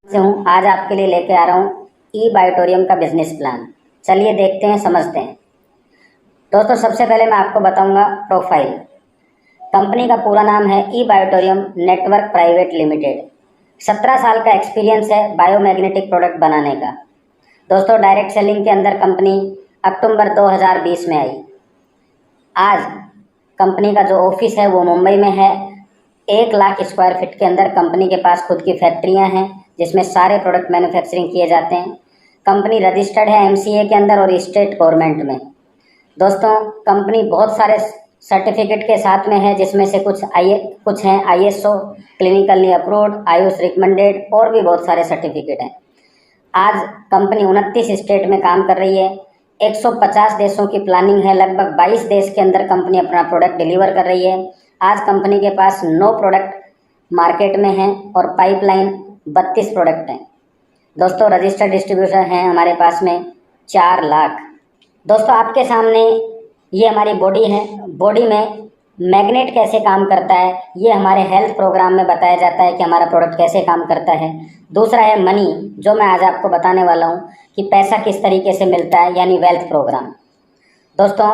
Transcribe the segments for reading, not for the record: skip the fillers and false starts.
से हूँ। आज आपके लिए लेके आ रहा हूँ ई बायोटोरियम का बिजनेस प्लान। चलिए देखते हैं, समझते हैं। दोस्तों, सबसे पहले मैं आपको बताऊंगा प्रोफाइल। कंपनी का पूरा नाम है ई बायोटोरियम नेटवर्क प्राइवेट लिमिटेड। 17 साल का एक्सपीरियंस है बायोमैग्नेटिक प्रोडक्ट बनाने का। दोस्तों, डायरेक्ट सेलिंग के अंदर कंपनी अक्टूबर 2020 में आई। आज कंपनी का जो ऑफिस है वो मुंबई में है। 1 लाख स्क्वायर फीट के अंदर कंपनी के पास खुद की फैक्ट्रियां हैं जिसमें सारे प्रोडक्ट मैन्युफैक्चरिंग किए जाते हैं। कंपनी रजिस्टर्ड है एमसीए के अंदर और स्टेट गवर्नमेंट में। दोस्तों, कंपनी बहुत सारे सर्टिफिकेट के साथ में है जिसमें से कुछ हैं ISO, clinically approved, Ayush recommended और भी बहुत सारे सर्टिफिकेट हैं। आज कंपनी 29 स्टेट में काम कर रही है। 150 देशों की प्लानिंग है। लगभग 22 देश के अंदर कंपनी अपना प्रोडक्ट डिलीवर कर रही है। आज कंपनी के पास 9 प्रोडक्ट मार्केट में हैं और पाइपलाइन 32 प्रोडक्ट हैं। दोस्तों, रजिस्टर्ड डिस्ट्रीब्यूटर हैं हमारे पास में 4 लाख। दोस्तों, आपके सामने ये हमारी बॉडी है। बॉडी में मैग्नेट कैसे काम करता है ये हमारे हेल्थ प्रोग्राम में बताया जाता है कि हमारा प्रोडक्ट कैसे काम करता है। दूसरा है मनी, जो मैं आज आपको बताने वाला हूँ कि पैसा किस तरीके से मिलता है, यानी वेल्थ प्रोग्राम। दोस्तों,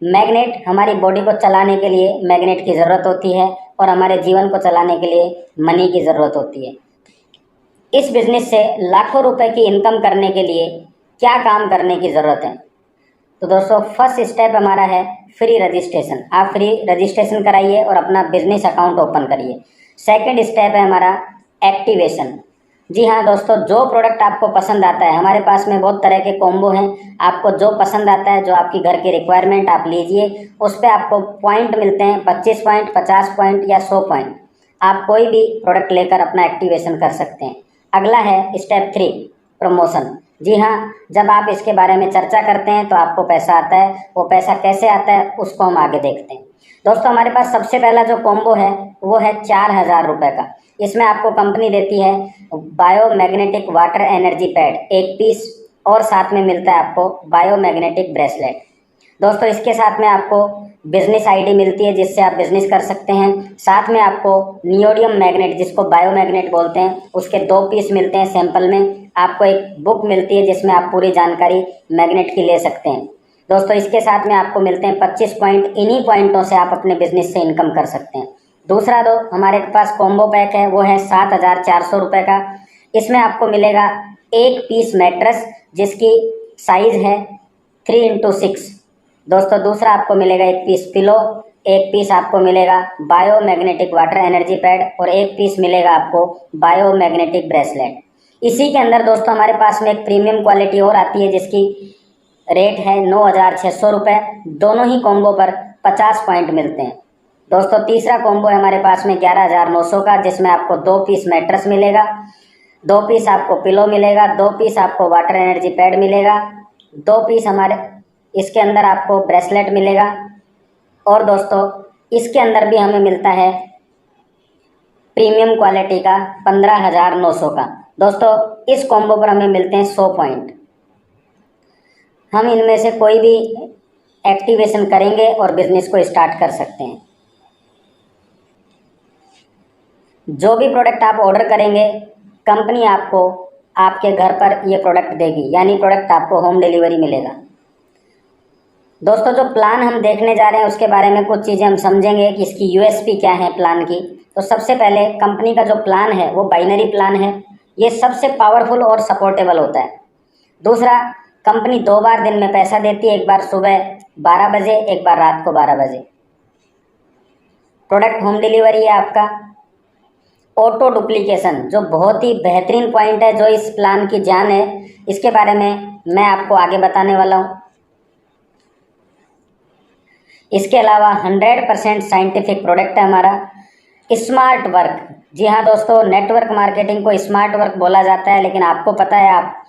मैग्नेट हमारी बॉडी को चलाने के लिए मैग्नेट की ज़रूरत होती है और हमारे जीवन को चलाने के लिए मनी की ज़रूरत होती है। इस बिज़नेस से लाखों रुपए की इनकम करने के लिए क्या काम करने की ज़रूरत है? तो दोस्तों, फर्स्ट स्टेप हमारा है फ्री रजिस्ट्रेशन। आप फ्री रजिस्ट्रेशन कराइए और अपना बिजनेस अकाउंट ओपन करिए। सेकंड स्टेप है हमारा एक्टिवेशन। जी हाँ दोस्तों, जो प्रोडक्ट आपको पसंद आता है, हमारे पास में बहुत तरह के कॉम्बो हैं। आपको जो पसंद आता है, जो आपकी घर की रिक्वायरमेंट, आप लीजिए। उस पर आपको पॉइंट मिलते हैं, 25 पॉइंट, 50 पॉइंट या 100 पॉइंट। आप कोई भी प्रोडक्ट लेकर अपना एक्टिवेशन कर सकते हैं। अगला है स्टेप 3, प्रमोशन। जी हाँ, जब आप इसके बारे में चर्चा करते हैं तो आपको पैसा आता है। वो पैसा कैसे आता है उसको हम आगे देखते हैं। दोस्तों, हमारे पास सबसे पहला जो कॉम्बो है वो है 4000 रुपये का। इसमें आपको कंपनी देती है biomagnetic water energy pad 1 piece और साथ में मिलता है आपको बायोमैग्नेटिक ब्रेसलेट। दोस्तों, इसके साथ में आपको बिजनेस आईडी मिलती है जिससे आप बिजनेस कर सकते हैं। साथ में आपको नियोडियम मैग्नेट, जिसको बायोमैग्नेट बोलते हैं, उसके 2 पीस मिलते हैं सैंपल में। आपको एक बुक मिलती है जिसमें आप पूरी जानकारी मैग्नेट की ले सकते हैं। दोस्तों, इसके साथ में आपको मिलते हैं 25 पॉइंट। इन्हीं पॉइंटों से आप अपने बिजनेस से इनकम कर सकते हैं। दूसरा हमारे पास कॉम्बो पैक है, वो है 7400 रुपये का। इसमें आपको मिलेगा 1 पीस मैट्रेस जिसकी साइज है 3x6। दोस्तों, दूसरा आपको मिलेगा 1 पीस पिलो, 1 पीस आपको मिलेगा बायोमैग्नेटिक वाटर एनर्जी पैड और 1 पीस मिलेगा आपको बायोमैग्नेटिक ब्रेसलेट। इसी के अंदर दोस्तों हमारे पास में एक प्रीमियम क्वालिटी और आती है जिसकी रेट है 9600 रुपये। दोनों ही कॉम्बो पर 50 पॉइंट मिलते हैं। दोस्तों, तीसरा कॉम्बो है हमारे पास में 11900 का, जिसमें आपको 2 पीस मैट्रेस मिलेगा, 2 पीस आपको पिलो मिलेगा, 2 पीस आपको वाटर एनर्जी पैड मिलेगा, 2 पीस हमारे इसके अंदर आपको ब्रेसलेट मिलेगा। और दोस्तों, इसके अंदर भी हमें मिलता है प्रीमियम क्वालिटी का 15900 का। दोस्तों, इस कॉम्बो पर हमें मिलते हैं 100 पॉइंट। हम इनमें से कोई भी एक्टिवेशन करेंगे और बिजनेस को स्टार्ट कर सकते हैं। जो भी प्रोडक्ट आप ऑर्डर करेंगे, कंपनी आपको आपके घर पर ये प्रोडक्ट देगी, यानी प्रोडक्ट आपको होम डिलीवरी मिलेगा। दोस्तों, जो प्लान हम देखने जा रहे हैं उसके बारे में कुछ चीज़ें हम समझेंगे कि इसकी यूएसपी क्या है प्लान की। तो सबसे पहले कंपनी का जो प्लान है वो बाइनरी प्लान है। ये सबसे पावरफुल और सपोर्टेबल होता है। दूसरा, कंपनी 2 बार दिन में पैसा देती है, एक बार सुबह 12 बजे, एक बार रात को 12 बजे। प्रोडक्ट होम डिलीवरी है आपका। ऑटो डुप्लीकेशन, जो बहुत ही बेहतरीन पॉइंट है, जो इस प्लान की जान है, इसके बारे में मैं आपको आगे बताने वाला हूँ। इसके अलावा 100% साइंटिफिक प्रोडक्ट है हमारा। स्मार्ट वर्क, जी हाँ दोस्तों, नेटवर्क मार्केटिंग को स्मार्ट वर्क बोला जाता है, लेकिन आपको पता है, आप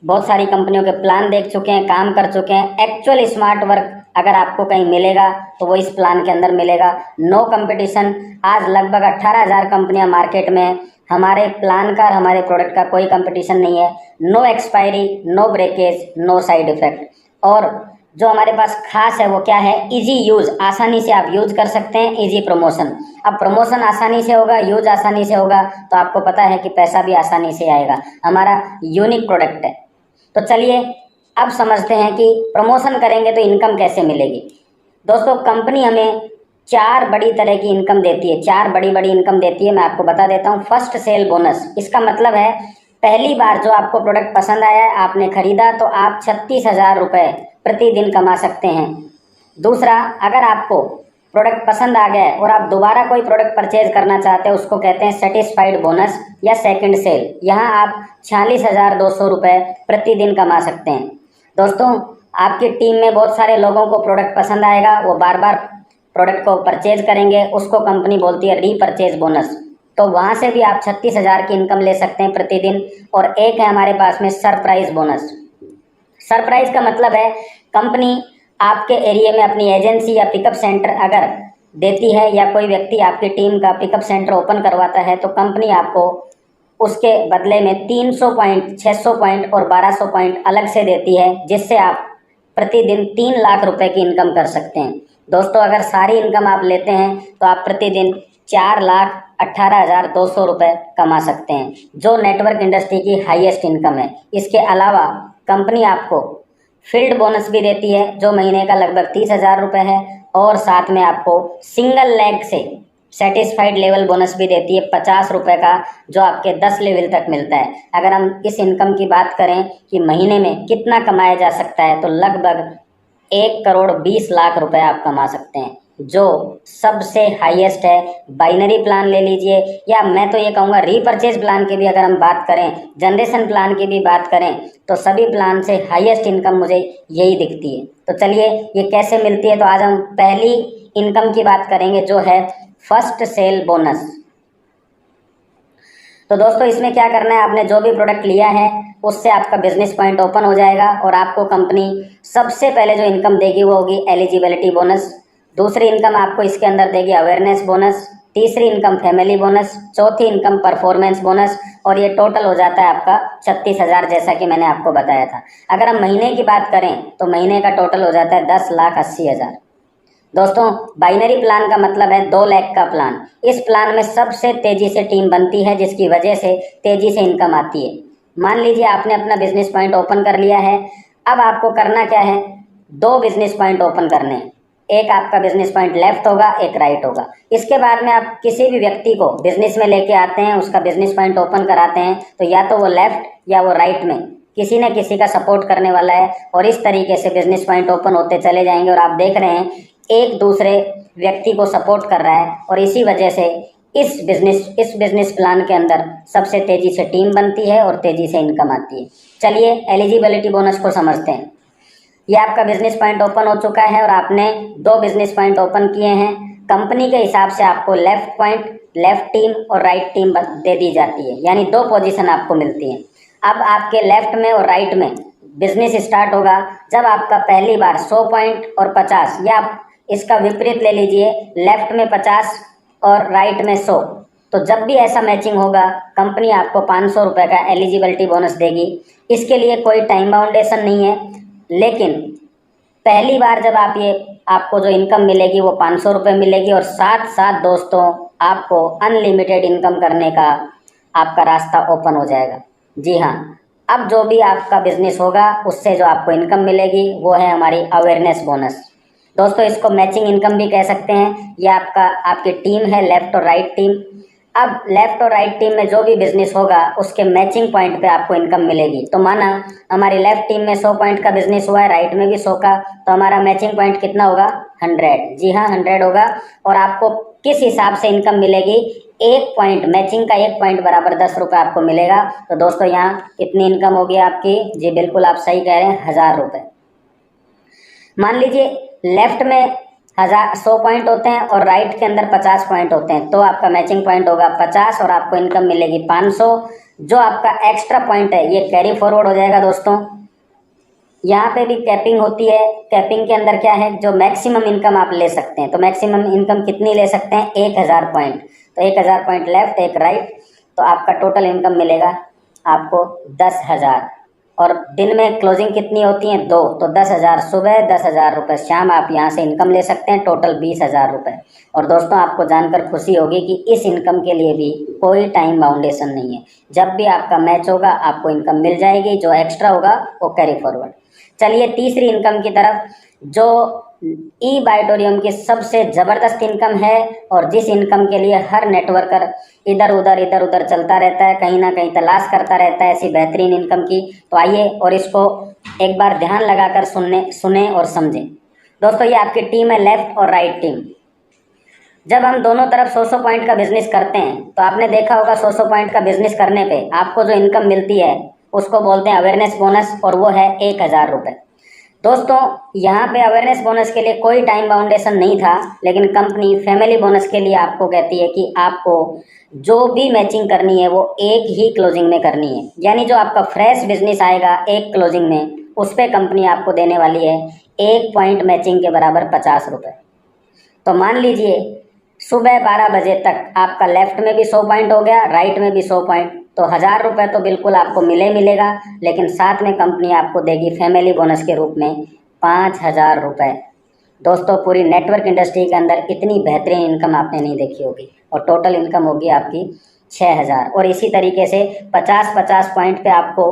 बहुत सारी कंपनियों के प्लान देख चुके हैं, काम कर चुके हैं। एक्चुअल स्मार्ट वर्क अगर आपको कहीं मिलेगा तो वो इस प्लान के अंदर मिलेगा। No competition. आज लगभग 18000 कंपनियां मार्केट में हैं। हमारे प्लान का और हमारे प्रोडक्ट का कोई कंपटीशन नहीं है। No expiry, no breakage, no side effect. और जो हमारे पास खास है वो क्या है, इजी यूज, आसानी से आप यूज कर सकते हैं, इजी प्रमोशन। अब प्रमोशन आसानी से होगा, यूज आसानी से होगा, तो आपको पता है कि पैसा भी आसानी से आएगा, हमारा यूनिक प्रोडक्ट है। तो चलिए अब समझते हैं कि प्रमोशन करेंगे तो इनकम कैसे मिलेगी। दोस्तों कंपनी हमें 4 बड़ी तरह की इनकम देती है, 4 बड़ी बड़ी इनकम देती है, मैं आपको बता देता हूँ। फर्स्ट सेल बोनस, इसका मतलब है पहली बार जो आपको प्रोडक्ट पसंद आया है, आपने खरीदा, तो आप 36,000 रुपये प्रतिदिन कमा सकते हैं। दूसरा, अगर आपको प्रोडक्ट पसंद आ गया है और आप दोबारा कोई प्रोडक्ट परचेज करना चाहते हैं, उसको कहते हैं सेटिस्फाइड बोनस या सेकंड सेल। यहाँ आप 46,200 रुपये प्रतिदिन कमा सकते हैं। दोस्तों आपकी टीम में बहुत सारे लोगों को प्रोडक्ट पसंद आएगा, वो बार बार प्रोडक्ट को परचेज करेंगे, उसको कंपनी बोलती है रीपरचेज बोनस। तो वहाँ से भी आप 36,000 की इनकम ले सकते हैं प्रतिदिन। और एक है हमारे पास में सरप्राइज बोनस। सरप्राइज का मतलब है कंपनी आपके एरिया में अपनी एजेंसी या पिकअप सेंटर अगर देती है, या कोई व्यक्ति आपकी टीम का पिकअप सेंटर ओपन करवाता है, तो कंपनी आपको उसके बदले में 300 पॉइंट, 600 पॉइंट और 1200 पॉइंट अलग से देती है, जिससे आप प्रतिदिन 3 लाख रुपए की इनकम कर सकते हैं। दोस्तों अगर सारी इनकम आप लेते हैं तो आप प्रतिदिन 4,18,200 रुपये कमा सकते हैं, जो नेटवर्क इंडस्ट्री की हाईएस्ट इनकम है। इसके अलावा कंपनी आपको फील्ड बोनस भी देती है, जो महीने का लगभग 30,000 रुपये है, और साथ में आपको सिंगल लेग से सेटिस्फाइड लेवल बोनस भी देती है 50 रुपये का, जो आपके 10 लेवल तक मिलता है। अगर हम इस इनकम की बात करें कि महीने में कितना कमाया जा सकता है, तो लगभग 1,20,00,000 रुपये आप कमा सकते हैं, जो सबसे हाईएस्ट है। बाइनरी प्लान ले लीजिए, या मैं तो ये कहूँगा रीपरचेज प्लान की भी अगर हम बात करें, जनरेशन प्लान की भी बात करें, तो सभी प्लान से हाईएस्ट इनकम मुझे यही दिखती है। तो चलिए ये कैसे मिलती है, तो आज हम पहली इनकम की बात करेंगे, जो है फर्स्ट सेल बोनस। तो दोस्तों इसमें क्या करना है, आपने जो भी प्रोडक्ट लिया है उससे आपका बिजनेस पॉइंट ओपन हो जाएगा, और आपको कंपनी सबसे पहले जो इनकम देगी वो होगी एलिजिबिलिटी बोनस। दूसरी इनकम आपको इसके अंदर देगी अवेयरनेस बोनस। तीसरी इनकम फैमिली बोनस। चौथी इनकम परफॉर्मेंस बोनस। और ये टोटल हो जाता है आपका 36,000, जैसा कि मैंने आपको बताया था। अगर हम महीने की बात करें तो महीने का टोटल हो जाता है 10,80,000। दोस्तों बाइनरी प्लान का मतलब है 2 लाख का प्लान। इस प्लान में सबसे तेजी से टीम बनती है, जिसकी वजह से तेजी से इनकम आती है। मान लीजिए आपने अपना बिजनेस पॉइंट ओपन कर लिया है, अब आपको करना क्या है, 2 बिजनेस पॉइंट ओपन करने हैं। एक आपका बिजनेस पॉइंट लेफ्ट होगा, एक राइट होगा। इसके बाद में आप किसी भी व्यक्ति को बिजनेस में लेके आते हैं, उसका बिजनेस पॉइंट ओपन कराते हैं, तो या तो वो लेफ्ट या वो राइट में किसी न किसी का सपोर्ट करने वाला है, और इस तरीके से बिजनेस पॉइंट ओपन होते चले जाएंगे। और आप देख रहे हैं एक दूसरे व्यक्ति को सपोर्ट कर रहा है, और इसी वजह से इस बिजनेस प्लान के अंदर सबसे तेजी से टीम बनती है और तेजी से इनकम आती है। चलिए एलिजिबिलिटी बोनस को समझते हैं। ये आपका बिजनेस पॉइंट ओपन हो चुका है और आपने 2 बिजनेस पॉइंट ओपन किए हैं। कंपनी के हिसाब से आपको लेफ्ट पॉइंट, लेफ्ट टीम और राइट टीम दे दी जाती है, यानी 2 पोजीशन आपको मिलती हैं। अब आपके लेफ्ट में और राइट में बिजनेस स्टार्ट होगा जब आपका पहली बार 100 पॉइंट और 50, या आप इसका विपरीत ले लीजिए, लेफ्ट में 50 और राइट में 100। तो जब भी ऐसा मैचिंग होगा, कंपनी आपको 500 रुपये का एलिजिबिलिटी बोनस देगी। इसके लिए कोई टाइम बाउंडेशन नहीं है, लेकिन पहली बार जब आपको जो इनकम मिलेगी वो 500 रुपये मिलेगी, और साथ साथ दोस्तों आपको अनलिमिटेड इनकम करने का आपका रास्ता ओपन हो जाएगा। जी हाँ, अब जो भी आपका बिजनेस होगा उससे जो आपको इनकम मिलेगी वो है हमारी अवेयरनेस बोनस। दोस्तों इसको मैचिंग इनकम भी कह सकते हैं। ये आपकी टीम है, लेफ्ट और राइट टीम। अब लेफ्ट और राइट टीम में जो भी बिजनेस होगा उसके मैचिंग पॉइंट पे आपको इनकम मिलेगी। तो माना हमारी लेफ्ट टीम में 100 पॉइंट का बिजनेस हुआ है, राइट में भी 100 का, तो हमारा मैचिंग पॉइंट कितना होगा, 100। जी हाँ 100 होगा। और आपको किस हिसाब से इनकम मिलेगी, 1 पॉइंट, मैचिंग का 1 पॉइंट बराबर 10 रुपये आपको मिलेगा। तो दोस्तों यहाँ कितनी इनकम होगी आपकी, जी बिल्कुल आप सही कह रहे हैं, 1000 रुपये। मान लीजिए लेफ्ट में 100 पॉइंट होते हैं और राइट के अंदर 50 पॉइंट होते हैं, तो आपका मैचिंग पॉइंट होगा 50 और आपको इनकम मिलेगी 500। जो आपका एक्स्ट्रा पॉइंट है ये कैरी फॉरवर्ड हो जाएगा। दोस्तों यहाँ पे भी कैपिंग होती है। कैपिंग के अंदर क्या है, जो मैक्सिमम इनकम आप ले सकते हैं, तो मैक्सिमम इनकम कितनी ले सकते हैं, 1000 पॉइंट। तो 1000 पॉइंट लेफ्ट, एक राइट, तो आपका टोटल इनकम मिलेगा आपको 10,000। और दिन में क्लोजिंग कितनी होती है 2, तो 10,000 सुबह 10,000 रुपये शाम आप यहाँ से इनकम ले सकते हैं, टोटल 20,000 रुपये। और दोस्तों आपको जानकर खुशी होगी कि इस इनकम के लिए भी कोई टाइम बाउंडेशन नहीं है, जब भी आपका मैच होगा आपको इनकम मिल जाएगी, जो एक्स्ट्रा होगा वो कैरी फॉरवर्ड। चलिए तीसरी इनकम की तरफ, जो ई बायोटोरियम की सबसे ज़बरदस्त इनकम है और जिस इनकम के लिए हर नेटवर्कर इधर उधर चलता रहता है, कहीं ना कहीं तलाश करता रहता है ऐसी बेहतरीन इनकम की। तो आइए और इसको एक बार ध्यान लगाकर सुने और समझें। दोस्तों ये आपकी टीम है, लेफ्ट और राइट टीम। जब हम दोनों तरफ 100 पॉइंट का बिजनेस करते हैं तो आपने देखा होगा 100 पॉइंट का बिजनेस करने पे आपको जो इनकम मिलती है उसको बोलते हैं अवेयरनेस बोनस, और वो है 1,000 रुपये। दोस्तों यहाँ पे अवेयरनेस बोनस के लिए कोई टाइम बाउंडेशन नहीं था, लेकिन कंपनी फैमिली बोनस के लिए आपको कहती है कि आपको जो भी मैचिंग करनी है वो एक ही क्लोजिंग में करनी है। यानी जो आपका फ्रेश बिजनेस आएगा एक क्लोजिंग में, उस पर कंपनी आपको देने वाली है 1 पॉइंट मैचिंग के बराबर 50 रुपये। तो मान लीजिए सुबह 12 बजे तक आपका लेफ्ट में भी 100 पॉइंट हो गया, राइट में भी 100 पॉइंट, तो 1,000 रुपये तो बिल्कुल आपको मिलेगा, लेकिन साथ में कंपनी आपको देगी फैमिली बोनस के रूप में 5,000 रुपये। दोस्तों पूरी नेटवर्क इंडस्ट्री के अंदर इतनी बेहतरीन इनकम आपने नहीं देखी होगी, और टोटल इनकम होगी आपकी 6,000। और इसी तरीके से 50-50 पॉइंट पे आपको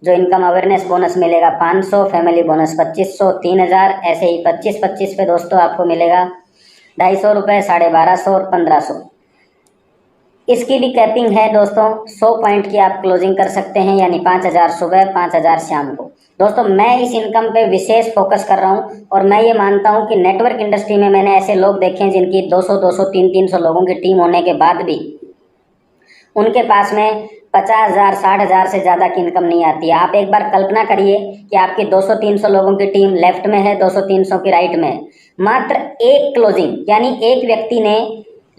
जो इनकम अवेयरनेस बोनस मिलेगा 500, फैमिली बोनस 2,500, 3,000, ऐसे ही 25-25 पे दोस्तों आपको मिलेगा 250 रुपये, 1250 और 1,500। इसकी भी कैपिंग है दोस्तों, 100 पॉइंट की आप क्लोजिंग कर सकते हैं, यानी 5,000 सुबह 5,000 शाम को। दोस्तों मैं इस इनकम पे विशेष फोकस कर रहा हूँ, और मैं ये मानता हूँ कि नेटवर्क इंडस्ट्री में मैंने ऐसे लोग देखे हैं जिनकी 200-200, 300-300 लोगों की टीम होने के बाद भी उनके पास में 50,000, 60,000 से ज़्यादा की इनकम नहीं आती है। आप एक बार कल्पना करिए कि आपकी 200-300 लोगों की टीम लेफ्ट में है, 200-300 की राइट में है, मात्र एक क्लोजिंग, यानी एक व्यक्ति ने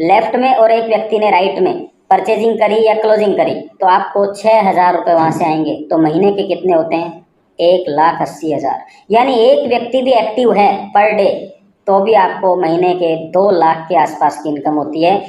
लेफ्ट में और एक व्यक्ति ने राइट में परचेजिंग करी या क्लोजिंग करी, तो आपको 6,000 रुपये वहाँ से आएंगे। तो महीने के कितने होते हैं 1,80,000। यानी एक व्यक्ति भी एक्टिव है पर डे तो भी आपको महीने के 2 लाख के आसपास की इनकम होती है।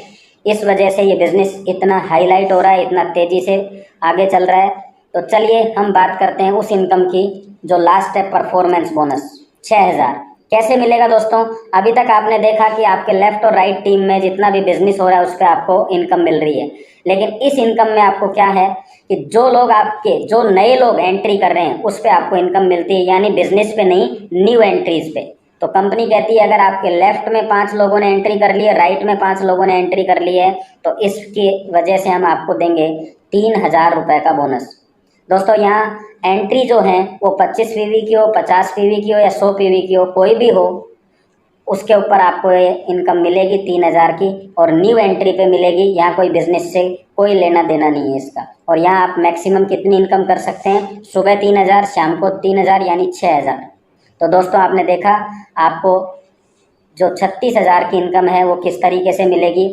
इस वजह से ये बिज़नेस इतना हाईलाइट हो रहा है, इतना तेज़ी से आगे चल रहा है। तो चलिए हम बात करते हैं उस इनकम की जो लास्ट है, परफॉर्मेंस बोनस 6,000 कैसे मिलेगा। दोस्तों अभी तक आपने देखा कि आपके लेफ्ट और राइट टीम में जितना भी बिजनेस हो रहा है उस पर आपको इनकम मिल रही है, लेकिन इस इनकम में आपको क्या है कि जो लोग आपके जो नए लोग एंट्री कर रहे हैं उस पर आपको इनकम मिलती है, यानी बिजनेस पे नहीं, न्यू एंट्रीज पे। तो कंपनी कहती है अगर आपके लेफ्ट में 5 लोगों ने एंट्री कर ली है, राइट में 5 लोगों ने एंट्री कर ली है, तो इसकी वजह से हम आपको देंगे 3,000 रुपये का बोनस। दोस्तों यहाँ एंट्री जो है वो 25 पीवी की हो, 50 पीवी की हो या 100 पीवी की हो, कोई भी हो, उसके ऊपर आपको ये इनकम मिलेगी 3,000 की, और न्यू एंट्री पे मिलेगी। यहाँ कोई बिजनेस से कोई लेना देना नहीं है इसका। और यहाँ आप मैक्सिमम कितनी इनकम कर सकते हैं, सुबह 3,000, शाम को 3,000, यानी 6,000। तो दोस्तों आपने देखा आपको जो 36,000 की इनकम है वो किस तरीके से मिलेगी।